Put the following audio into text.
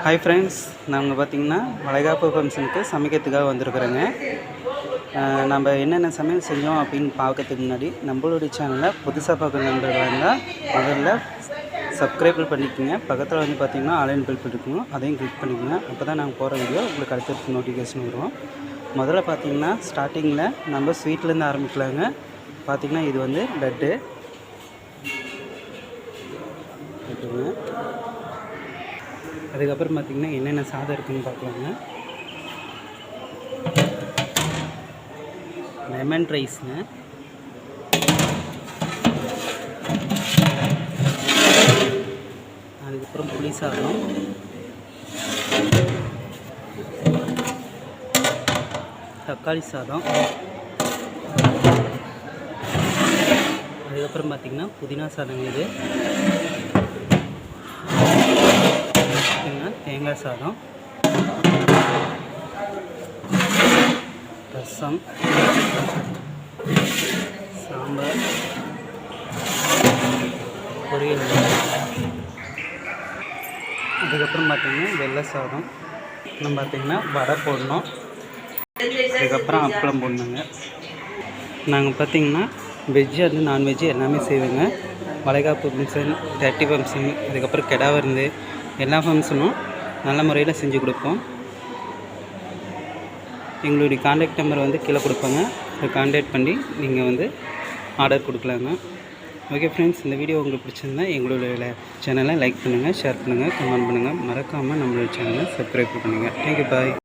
Hi friends, நாங்கள் பார்த்திங்கன்னா வளைகாப்பு ஃபங்க்ஷனுக்கு சமைக்கிறதுக்காக வந்திருக்குறோங்க. நம்ம என்னென்ன சமையல் செஞ்சோம் அப்படின்னு பார்க்கறதுக்கு முன்னாடி நம்மளுடைய சேனலை புதுசாக பார்க்குற நண்பர்களாக இருந்தால் முதல்ல சப்ஸ்கிரைப் பண்ணிக்கோங்க. பக்கத்தில் வந்து பார்த்திங்கன்னா ஆன்லைன் பில் பண்ணிக்கணும், அதையும் கிளிக் பண்ணிக்கோங்க. அப்போ தான் நாங்கள் போகிற வீடியோ உங்களுக்கு அடுத்தடுத்து நோட்டிஃபிகேஷன் வரும். முதல்ல பார்த்திங்கன்னா ஸ்டார்டிங்கில் நம்ம ஸ்வீட்லேருந்து ஆரம்பிக்கலாங்க. பார்த்திங்கன்னா இது வந்து லட்டு ஓகேங்க. அதுக்கப்புறம் பார்த்திங்கன்னா என்னென்ன சாதம் இருக்குதுன்னு பார்க்கலாங்க. லெமன் ரைஸ்ங்க, அதுக்கப்புறம் புளி சாதம், தக்காளி சாதம், அதுக்கப்புறம் பார்த்திங்கன்னா புதினா சாதம், இது தேங்காய் சாதம், ரசம், சாம்பார், பொரியல், அதுக்கப்புறம் பார்த்திங்கன்னா வெள்ளை சாதம், இன்னும் பார்த்திங்கன்னா வடை போடணும், அதுக்கப்புறம் அப்பளம் போடணுங்க. நாங்கள் பார்த்திங்கன்னா வெஜ்ஜு அது நான்வெஜ்ஜு எல்லாமே செய்வோங்க. வளைகாப்பு ஃபங்க்ஷன், 30 ஃபங்க்ஷன், அதுக்கப்புறம் கெடா விருந்து, எல்லா ஃபங்க்ஷனும் நல்ல முறையில் செஞ்சு கொடுப்போம். எங்களுடைய கான்டாக்ட் நம்பர் வந்து கீழே கொடுப்பாங்க, அதை கான்டாக்ட் பண்ணி நீங்கள் வந்து ஆர்டர் கொடுக்கலாங்க. ஓகே ஃப்ரெண்ட்ஸ், இந்த வீடியோ உங்களுக்கு பிடிச்சிருந்தா எங்களுடைய சேனலை லைக் பண்ணுங்கள், ஷேர் பண்ணுங்கள், கமெண்ட் பண்ணுங்கள். மறக்காமல் நம்மளுடைய சேனலை சப்ஸ்கிரைப் பண்ணுங்கள். தேங்க்யூ, பாய்.